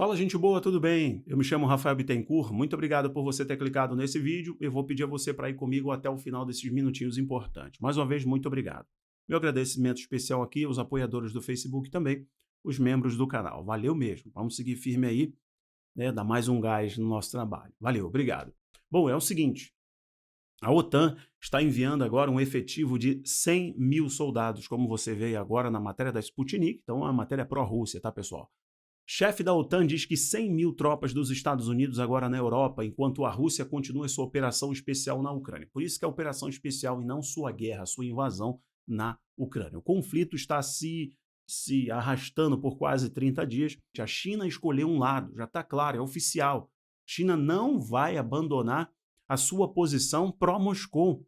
Fala, gente boa, tudo bem? Eu me chamo Rafael Bittencourt, muito obrigado por você ter clicado nesse vídeo. Eu vou pedir a você para ir comigo até o final desses minutinhos importantes. Mais uma vez, muito obrigado. Meu agradecimento especial aqui aos apoiadores do Facebook também, os membros do canal. Valeu mesmo. Vamos seguir firme aí, né? Dar mais um gás no nosso trabalho. Valeu, obrigado. Bom, é o seguinte, a OTAN está enviando agora um efetivo de 100 mil soldados, como você vê agora na matéria da Sputnik. Então, a matéria é pró-Rússia, tá, pessoal? Chefe da OTAN diz que 100 mil tropas dos Estados Unidos agora na Europa, enquanto a Rússia continua sua operação especial na Ucrânia. Por isso que é operação especial e não sua guerra, sua invasão na Ucrânia. O conflito está se arrastando por quase 30 dias. A China escolheu um lado, já está claro, é oficial. China não vai abandonar a sua posição pró-Moscou.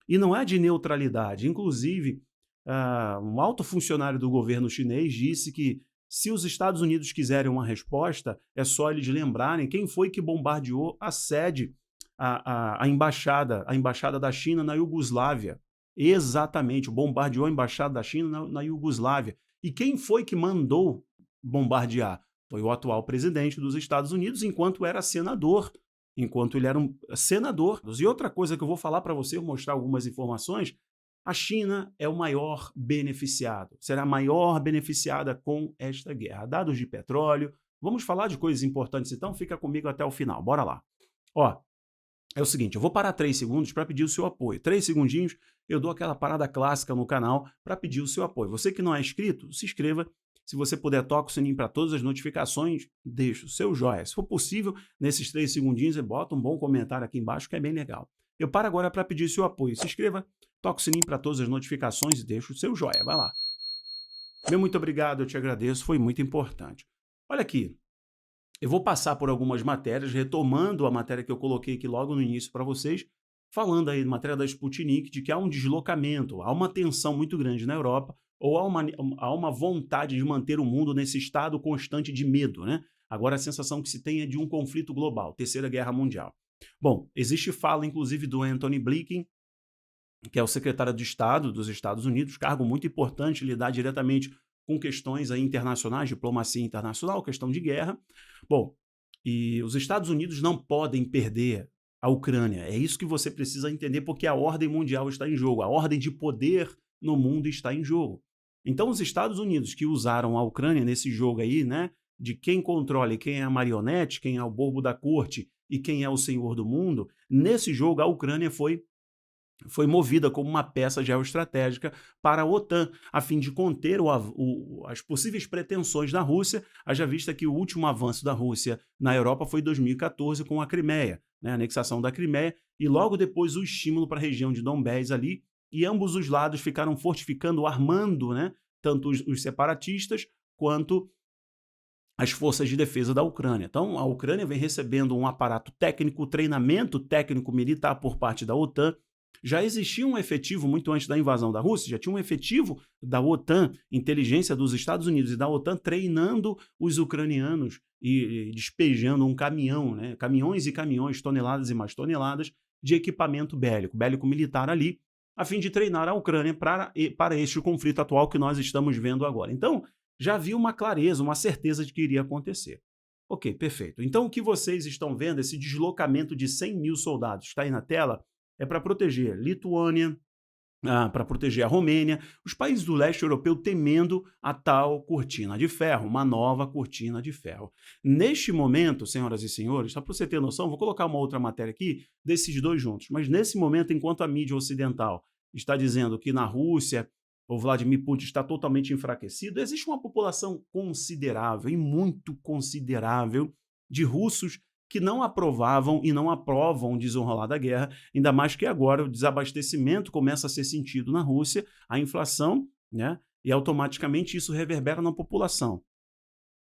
E não é de neutralidade. Inclusive, um alto funcionário do governo chinês disse que se os Estados Unidos quiserem uma resposta, é só eles lembrarem quem foi que bombardeou a sede, a embaixada da China na Iugoslávia. Exatamente, bombardeou a embaixada da China na Iugoslávia. E quem foi que mandou bombardear? Foi o atual presidente dos Estados Unidos, enquanto era senador. Enquanto ele era um senador. E outra coisa que eu vou falar para você, mostrar algumas informações, a China é o maior beneficiado, será a maior beneficiada com esta guerra. Dados de petróleo, vamos falar de coisas importantes então? Fica comigo até o final, bora lá. Ó, é o seguinte, eu vou parar 3 segundos para pedir o seu apoio. 3 segundinhos, eu dou aquela parada clássica no canal para pedir o seu apoio. Você que não é inscrito, se inscreva. Se você puder, toca o sininho para todas as notificações, deixa o seu joia. Se for possível, nesses 3 segundinhos, você bota um bom comentário aqui embaixo, que é bem legal. Eu paro agora para pedir o seu apoio. Se inscreva, toca o sininho para todas as notificações e deixa o seu joia. Vai lá. Meu muito obrigado, eu te agradeço, foi muito importante. Olha aqui, eu vou passar por algumas matérias, retomando a matéria que eu coloquei aqui logo no início para vocês, falando aí, matéria da Sputnik, de que há um deslocamento, há uma tensão muito grande na Europa, ou há uma vontade de manter o mundo nesse estado constante de medo, né? Agora a sensação que se tem é de um conflito global, Terceira Guerra Mundial. Bom, existe fala, inclusive, do Antony Blinken, que é o secretário de Estado dos Estados Unidos, cargo muito importante, lidar diretamente com questões aí internacionais, diplomacia internacional, questão de guerra. Bom, e os Estados Unidos não podem perder a Ucrânia. É isso que você precisa entender, porque a ordem mundial está em jogo, a ordem de poder no mundo está em jogo. Então, os Estados Unidos que usaram a Ucrânia nesse jogo aí, né, de quem controla e quem é a marionete, quem é o bobo da corte e quem é o senhor do mundo, nesse jogo a Ucrânia foi movida como uma peça geoestratégica para a OTAN, a fim de conter as possíveis pretensões da Rússia, haja vista que o último avanço da Rússia na Europa foi em 2014 com a Crimeia, né, a anexação da Crimeia, e logo depois o estímulo para a região de Donbás ali, e ambos os lados ficaram fortificando, armando, né, tanto os separatistas quanto as forças de defesa da Ucrânia. Então, a Ucrânia vem recebendo um aparato técnico, treinamento técnico militar por parte da OTAN. Já existia um efetivo muito antes da invasão da Rússia, já tinha um efetivo da OTAN, inteligência dos Estados Unidos e da OTAN, treinando os ucranianos e despejando um caminhão, né, caminhões e caminhões, toneladas e mais toneladas de equipamento bélico militar ali, a fim de treinar a Ucrânia para este conflito atual que nós estamos vendo agora. Então, já havia uma clareza, uma certeza de que iria acontecer. Ok, perfeito. Então, o que vocês estão vendo, esse deslocamento de 100 mil soldados, está aí na tela, é para proteger Lituânia, para proteger a Romênia, os países do leste europeu temendo a tal cortina de ferro, uma nova cortina de ferro. Neste momento, senhoras e senhores, só para você ter noção, vou colocar uma outra matéria aqui desses dois juntos, mas nesse momento, enquanto a mídia ocidental está dizendo que na Rússia o Vladimir Putin está totalmente enfraquecido, existe uma população considerável, e muito considerável, de russos que não aprovavam e não aprovam o desenrolar da guerra, ainda mais que agora o desabastecimento começa a ser sentido na Rússia, a inflação, né? E automaticamente isso reverbera na população.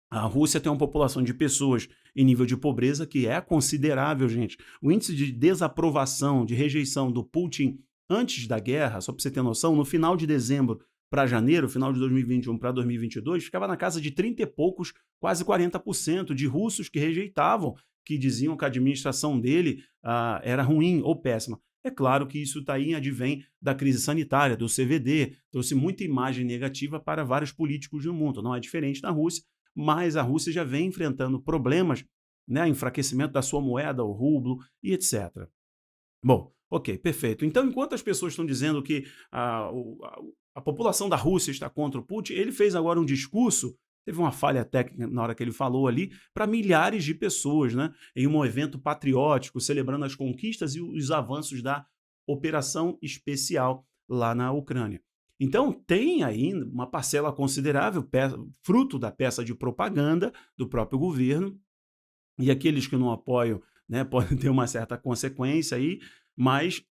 A Rússia tem uma população de pessoas em nível de pobreza que é considerável, gente. O índice de desaprovação, de rejeição do Putin antes da guerra, só para você ter noção, no final de dezembro para janeiro, final de 2021 para 2022, ficava na casa de 30 e poucos, quase 40% de russos que rejeitavam, que diziam que a administração dele era ruim ou péssima. É claro que isso daí advém da crise sanitária, do CVD, trouxe muita imagem negativa para vários políticos no mundo. Não é diferente na Rússia, mas a Rússia já vem enfrentando problemas, né, enfraquecimento da sua moeda, o rublo e etc. Bom, ok, perfeito. Então, enquanto as pessoas estão dizendo que a população da Rússia está contra o Putin, ele fez agora um discurso, teve uma falha técnica na hora que ele falou ali, para milhares de pessoas, né, em um evento patriótico, celebrando as conquistas e os avanços da operação especial lá na Ucrânia. Então, tem ainda uma parcela considerável, fruto da peça de propaganda do próprio governo, e aqueles que não apoiam, né, podem ter uma certa consequência aí, mas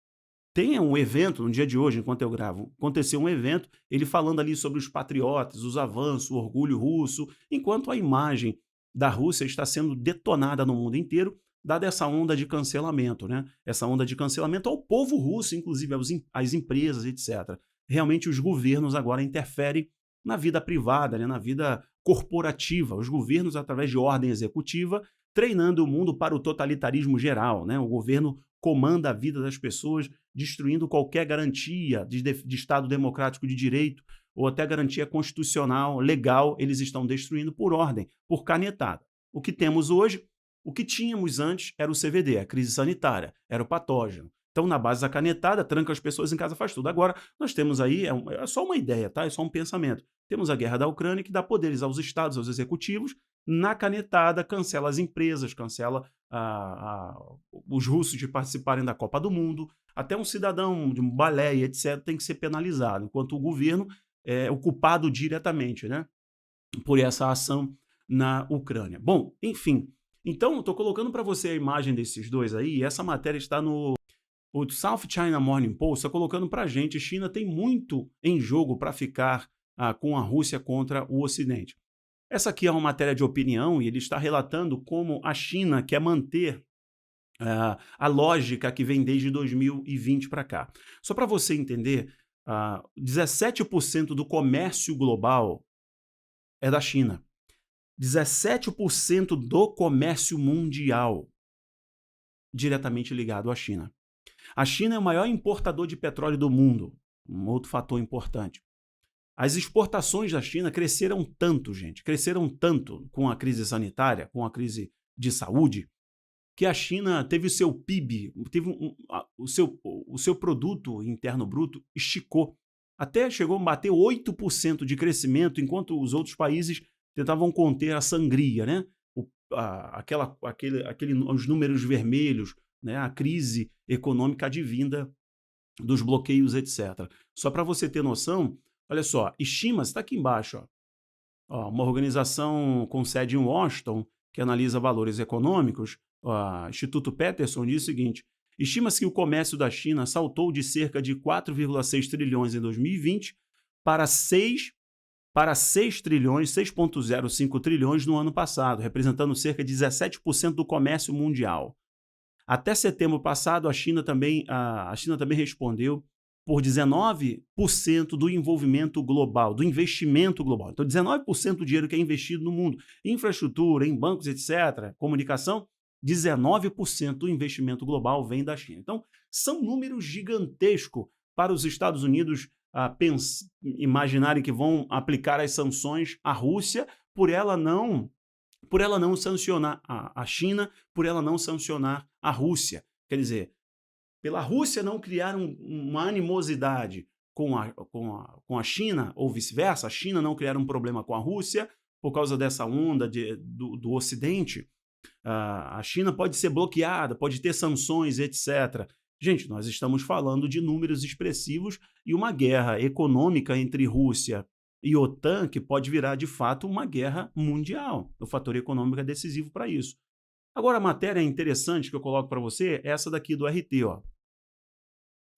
tem um evento no dia de hoje, enquanto eu gravo, aconteceu um evento, ele falando ali sobre os patriotas, os avanços, o orgulho russo, enquanto a imagem da Rússia está sendo detonada no mundo inteiro, dada essa onda de cancelamento, né? Essa onda de cancelamento ao povo russo, inclusive às empresas, etc. Realmente os governos agora interferem na vida privada, né, na vida corporativa, os governos através de ordem executiva, treinando o mundo para o totalitarismo geral, né? O governo comanda a vida das pessoas, destruindo qualquer garantia de Estado democrático de direito ou até garantia constitucional, legal, eles estão destruindo por ordem, por canetada. O que temos hoje, o que tínhamos antes era o CVD, a crise sanitária, era o patógeno. Então, na base da canetada, tranca as pessoas em casa, faz tudo. Agora, nós temos aí, é só uma ideia, tá? É só um pensamento. Temos a guerra da Ucrânia, que dá poderes aos estados, aos executivos, na canetada, cancela as empresas, cancela os russos de participarem da Copa do Mundo, até um cidadão de um balé e etc. tem que ser penalizado, enquanto o governo é o culpado diretamente, né, por essa ação na Ucrânia. Bom, enfim, então estou colocando para você a imagem desses dois aí, e essa matéria está no o South China Morning Post, está colocando para a gente, China tem muito em jogo para ficar com a Rússia contra o Ocidente. Essa aqui é uma matéria de opinião e ele está relatando como a China quer manter a lógica que vem desde 2020 para cá. Só para você entender, 17% do comércio global é da China. 17% do comércio mundial diretamente ligado à China. A China é o maior importador de petróleo do mundo, um outro fator importante. As exportações da China cresceram tanto, gente, cresceram tanto com a crise sanitária, com a crise de saúde, que a China teve o seu PIB, teve o seu produto interno bruto esticou. Até chegou a bater 8% de crescimento, enquanto os outros países tentavam conter a sangria, né? Os números vermelhos, né? A crise econômica advinda dos bloqueios, etc. Só para você ter noção, olha só, estima-se, está aqui embaixo, uma organização com sede em Washington, que analisa valores econômicos, Instituto Peterson, diz o seguinte: estima-se que o comércio da China saltou de cerca de 4,6 trilhões em 2020 para 6 trilhões, 6,05 trilhões no ano passado, representando cerca de 17% do comércio mundial. Até setembro passado, a China também respondeu por 19% do envolvimento global, do investimento global. Então, 19% do dinheiro que é investido no mundo, infraestrutura, em bancos, etc., comunicação, 19% do investimento global vem da China. Então, são números gigantescos para os Estados Unidos imaginarem que vão aplicar as sanções à Rússia por ela não sancionar a China, por ela não sancionar a Rússia. Quer dizer, pela Rússia não criar uma animosidade com a China, ou vice-versa, a China não criar um problema com a Rússia, por causa dessa onda do Ocidente, a China pode ser bloqueada, pode ter sanções, etc. Gente, nós estamos falando de números expressivos e uma guerra econômica entre Rússia e OTAN que pode virar, de fato, uma guerra mundial. O fator econômico é decisivo para isso. Agora, a matéria interessante que eu coloco para você é essa daqui do RT.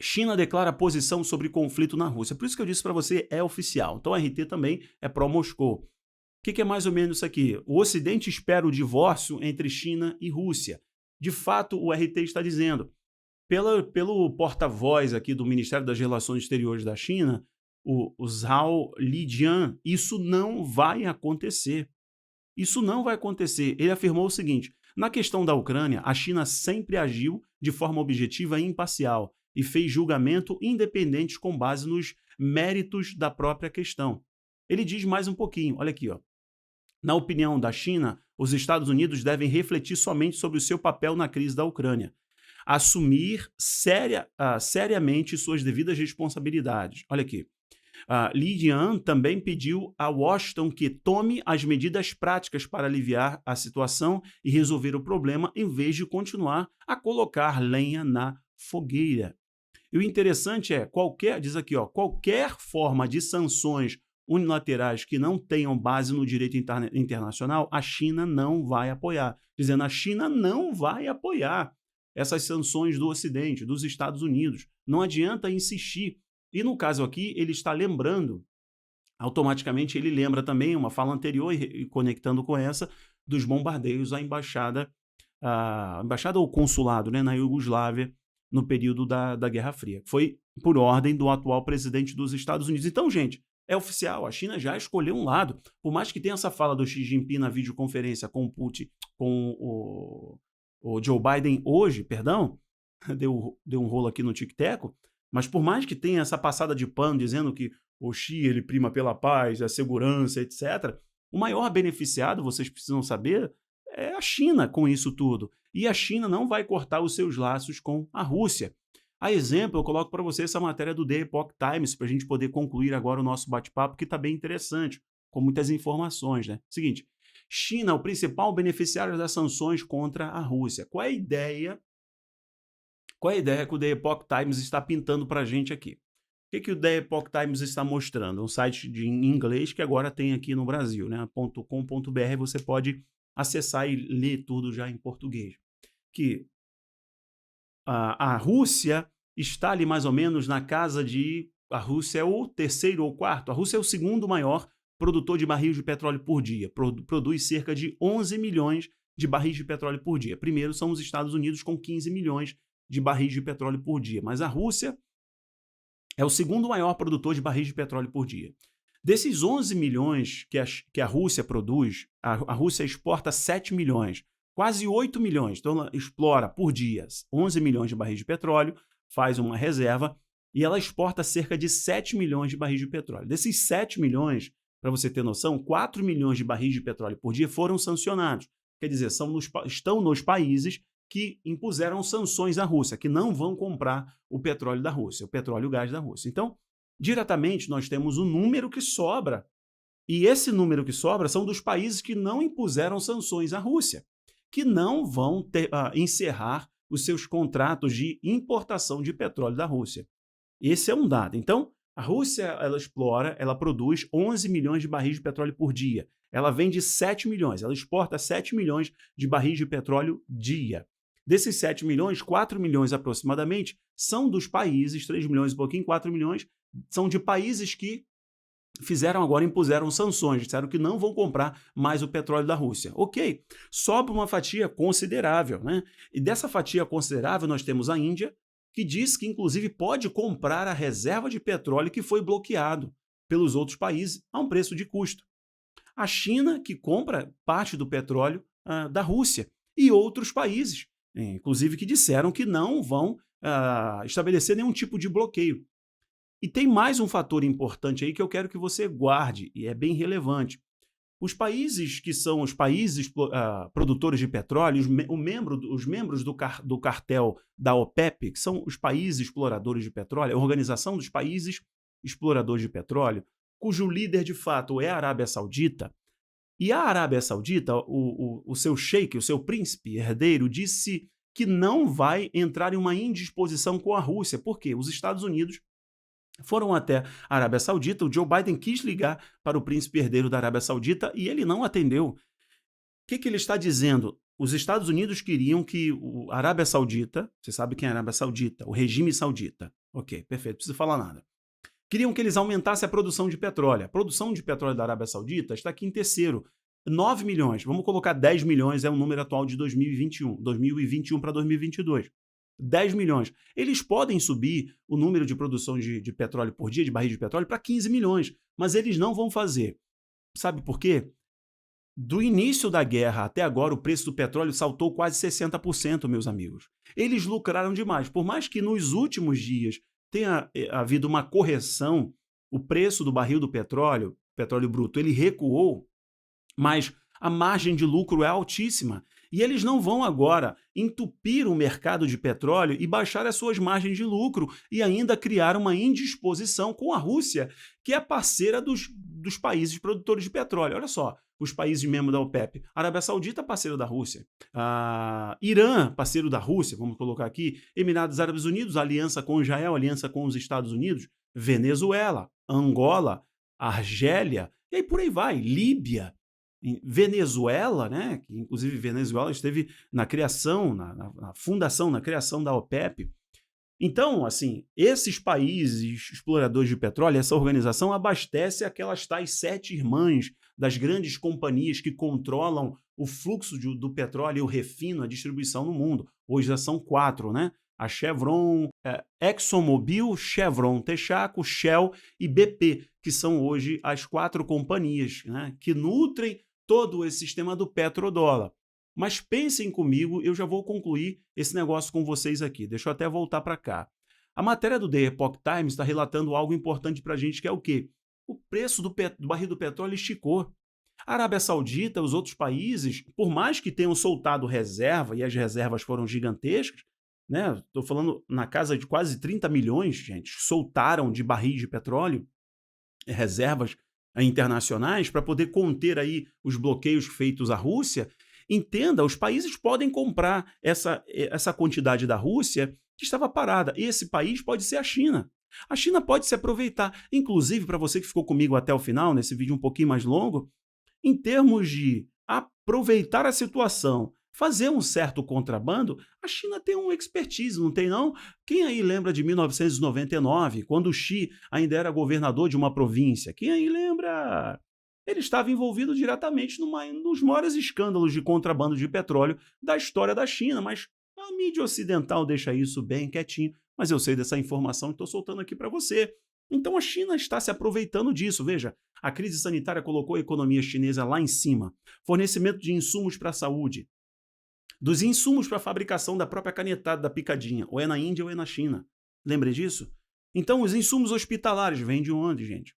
China declara posição sobre conflito na Rússia. Por isso que eu disse para você, é oficial. Então, a RT também é pró-Moscou. O que é mais ou menos isso aqui? O Ocidente espera o divórcio entre China e Rússia. De fato, o RT está dizendo. Pelo porta-voz aqui do Ministério das Relações Exteriores da China, o Zhao Lijian, isso não vai acontecer. Isso não vai acontecer. Ele afirmou o seguinte: na questão da Ucrânia, a China sempre agiu de forma objetiva e imparcial e fez julgamento independente com base nos méritos da própria questão. Ele diz mais um pouquinho, olha aqui, Na opinião da China, os Estados Unidos devem refletir somente sobre o seu papel na crise da Ucrânia, assumir seriamente suas devidas responsabilidades. Olha aqui. Li Jian também pediu a Washington que tome as medidas práticas para aliviar a situação e resolver o problema, em vez de continuar a colocar lenha na fogueira. E o interessante é, diz aqui, qualquer forma de sanções unilaterais que não tenham base no direito internacional, a China não vai apoiar. Dizendo, a China não vai apoiar essas sanções do Ocidente, dos Estados Unidos. Não adianta insistir. E no caso aqui, ele está lembrando, automaticamente ele lembra também uma fala anterior, e conectando com essa, dos bombardeios à embaixada ou consulado, né, na Iugoslávia, no período da Guerra Fria. Foi por ordem do atual presidente dos Estados Unidos. Então, gente, é oficial, a China já escolheu um lado. Por mais que tenha essa fala do Xi Jinping na videoconferência com o Putin, com o Joe Biden hoje, perdão, deu um rolo aqui no tic-teco, mas por mais que tenha essa passada de pano dizendo que o Xi ele prima pela paz, a segurança, etc., o maior beneficiado, vocês precisam saber, é a China com isso tudo. E a China não vai cortar os seus laços com a Rússia. A exemplo, eu coloco para você essa matéria do The Epoch Times, para a gente poder concluir agora o nosso bate-papo, que está bem interessante, com muitas informações, né? Seguinte, China, o principal beneficiário das sanções contra a Rússia. Qual é a ideia que o The Epoch Times está pintando para a gente aqui? O que o The Epoch Times está mostrando? Um site em inglês que agora tem aqui no Brasil, né? .com.br, você pode acessar e ler tudo já em português. Que a Rússia está ali mais ou menos na casa de... A Rússia é o terceiro ou quarto. A Rússia é o segundo maior produtor de barris de petróleo por dia. Produz cerca de 11 milhões de barris de petróleo por dia. Primeiro são os Estados Unidos com 15 milhões de barris de petróleo por dia. Mas a Rússia é o segundo maior produtor de barris de petróleo por dia. Desses 11 milhões que a Rússia produz, a Rússia exporta 7 milhões, quase 8 milhões. Então, ela explora por dia 11 milhões de barris de petróleo, faz uma reserva e ela exporta cerca de 7 milhões de barris de petróleo. Desses 7 milhões, para você ter noção, 4 milhões de barris de petróleo por dia foram sancionados. Quer dizer, estão nos países que impuseram sanções à Rússia, que não vão comprar o petróleo da Rússia, o petróleo e o gás da Rússia. Então, diretamente, nós temos um número que sobra. E esse número que sobra são dos países que não impuseram sanções à Rússia, que não vão encerrar os seus contratos de importação de petróleo da Rússia. Esse é um dado. Então, a Rússia, ela produz 11 milhões de barris de petróleo por dia. Ela vende 7 milhões, ela exporta 7 milhões de barris de petróleo dia. Desses 7 milhões, 4 milhões aproximadamente são dos países, 3 milhões e pouquinho, 4 milhões, são de países que impuseram sanções, disseram que não vão comprar mais o petróleo da Rússia. Ok, sobra uma fatia considerável, né? E dessa fatia considerável nós temos a Índia, que diz que inclusive pode comprar a reserva de petróleo que foi bloqueado pelos outros países a um preço de custo. A China, que compra parte do petróleo da Rússia, e outros países, inclusive que disseram que não vão estabelecer nenhum tipo de bloqueio. E tem mais um fator importante aí que eu quero que você guarde, e é bem relevante. Os países que são os países produtores de petróleo, os membros do cartel da OPEP, que são os países exploradores de petróleo, a Organização dos Países Exploradores de Petróleo, cujo líder de fato é a Arábia Saudita, e a Arábia Saudita, o seu sheik, o seu príncipe herdeiro, disse que não vai entrar em uma indisposição com a Rússia, porque os Estados Unidos foram até a Arábia Saudita, o Joe Biden quis ligar para o príncipe herdeiro da Arábia Saudita e ele não atendeu. O que ele está dizendo? Os Estados Unidos queriam que a Arábia Saudita, você sabe quem é a Arábia Saudita? O regime saudita. Ok, perfeito, não precisa falar nada. Queriam que eles aumentassem a produção de petróleo. A produção de petróleo da Arábia Saudita está aqui em terceiro. 9 milhões, vamos colocar 10 milhões, é o número atual de 2021 para 2022. 10 milhões. Eles podem subir o número de produção de petróleo por dia, de barris de petróleo, para 15 milhões, mas eles não vão fazer. Sabe por quê? Do início da guerra até agora, o preço do petróleo saltou quase 60%, meus amigos. Eles lucraram demais. Por mais que nos últimos dias tenha havido uma correção, o preço do barril do petróleo bruto, ele recuou, mas a margem de lucro é altíssima. E eles não vão agora entupir o mercado de petróleo e baixar as suas margens de lucro e ainda criar uma indisposição com a Rússia, que é parceira dos países produtores de petróleo. Olha só, os países membros da OPEP. Arábia Saudita, parceiro da Rússia. Irã, parceiro da Rússia, vamos colocar aqui. Emirados Árabes Unidos, aliança com Israel, aliança com os Estados Unidos. Venezuela, Angola, Argélia, e aí por aí vai. Líbia. Venezuela, né, que inclusive Venezuela esteve na criação, na fundação, na criação da OPEP. Então, assim, esses países exploradores de petróleo, essa organização abastece aquelas tais 7 irmãs das grandes companhias que controlam o fluxo do petróleo e o refino, a distribuição no mundo. Hoje já são 4, né? A Chevron, ExxonMobil, Chevron, Texaco, Shell e BP, que são hoje as 4 companhias, né, que nutrem todo esse sistema do petrodólar. Mas pensem comigo, eu já vou concluir esse negócio com vocês aqui. Deixa eu até voltar para cá. A matéria do The Epoch Times está relatando algo importante para a gente, que é o quê? O preço do barril do petróleo esticou. A Arábia Saudita, os outros países, por mais que tenham soltado reserva, e as reservas foram gigantescas, né? Estou falando na casa de quase 30 milhões, gente, soltaram de barris de petróleo, reservas internacionais, para poder conter aí os bloqueios feitos à Rússia. Entenda, os países podem comprar essa quantidade da Rússia que estava parada. Esse país pode ser a China. A China pode se aproveitar. Inclusive, para você que ficou comigo até o final, nesse vídeo um pouquinho mais longo, em termos de aproveitar a situação, fazer um certo contrabando, a China tem um expertise, não tem não? Quem aí lembra de 1999, quando o Xi ainda era governador de uma província? Quem aí lembra? Ele estava envolvido diretamente num dos maiores escândalos de contrabando de petróleo da história da China, mas a mídia ocidental deixa isso bem quietinho, mas eu sei dessa informação e estou soltando aqui para você. Então a China está se aproveitando disso. Veja, a crise sanitária colocou a economia chinesa lá em cima. Fornecimento de insumos para a saúde, dos insumos para a fabricação da própria canetada, da picadinha, ou é na Índia ou é na China. Lembre disso? Então os insumos hospitalares vêm de onde, gente?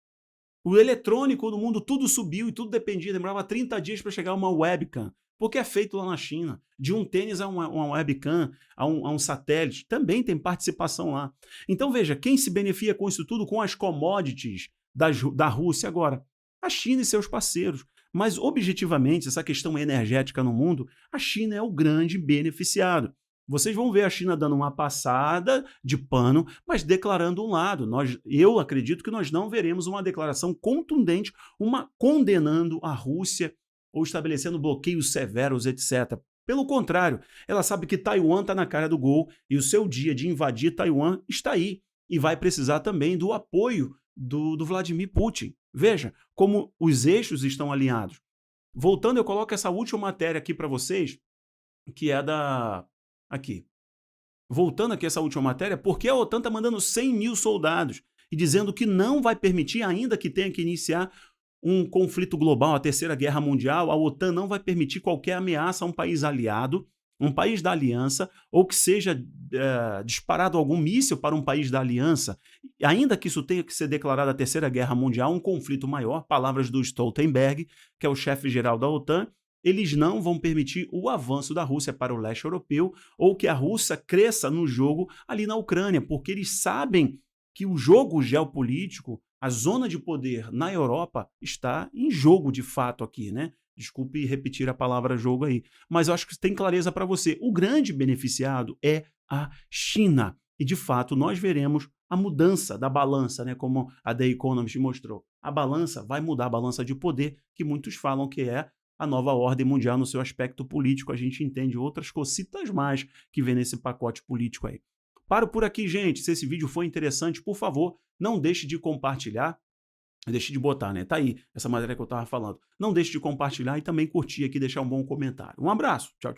O eletrônico no mundo tudo subiu e tudo dependia, demorava 30 dias para chegar uma webcam, porque é feito lá na China. De um tênis a uma webcam, a um satélite, também tem participação lá. Então veja, quem se beneficia com isso tudo, com as commodities da Rússia agora? A China e seus parceiros. Mas objetivamente, essa questão energética no mundo, a China é o grande beneficiado. Vocês vão ver a China dando uma passada de pano, mas declarando um lado. Eu acredito que nós não veremos uma declaração contundente, uma condenando a Rússia ou estabelecendo bloqueios severos, etc. Pelo contrário, ela sabe que Taiwan está na cara do gol e o seu dia de invadir Taiwan está aí. E vai precisar também do apoio do Vladimir Putin. Veja como os eixos estão alinhados. Voltando, eu coloco essa última matéria aqui para vocês, que é da... Aqui. Voltando aqui a essa última matéria, porque a OTAN está mandando 100 mil soldados e dizendo que não vai permitir, ainda que tenha que iniciar um conflito global, a Terceira Guerra Mundial, a OTAN não vai permitir qualquer ameaça a um país aliado, um país da aliança, ou que seja disparado algum míssil para um país da aliança, ainda que isso tenha que ser declarado a Terceira Guerra Mundial, um conflito maior, palavras do Stoltenberg, que é o chefe-geral da OTAN, eles não vão permitir o avanço da Rússia para o leste europeu ou que a Rússia cresça no jogo ali na Ucrânia, porque eles sabem que o jogo geopolítico, a zona de poder na Europa está em jogo de fato aqui, né? Desculpe repetir a palavra jogo aí, mas eu acho que tem clareza para você. O grande beneficiado é a China e, de fato, nós veremos a mudança da balança, né? Como a The Economist mostrou. A balança vai mudar, a balança de poder, que muitos falam que é a nova ordem mundial no seu aspecto político. A gente entende outras cositas mais que vem nesse pacote político aí. Paro por aqui, gente. Se esse vídeo foi interessante, por favor, não deixe de compartilhar. Deixe de botar, né? Tá aí essa matéria que eu tava falando. Não deixe de compartilhar e também curtir aqui, deixar um bom comentário. Um abraço. Tchau, tchau.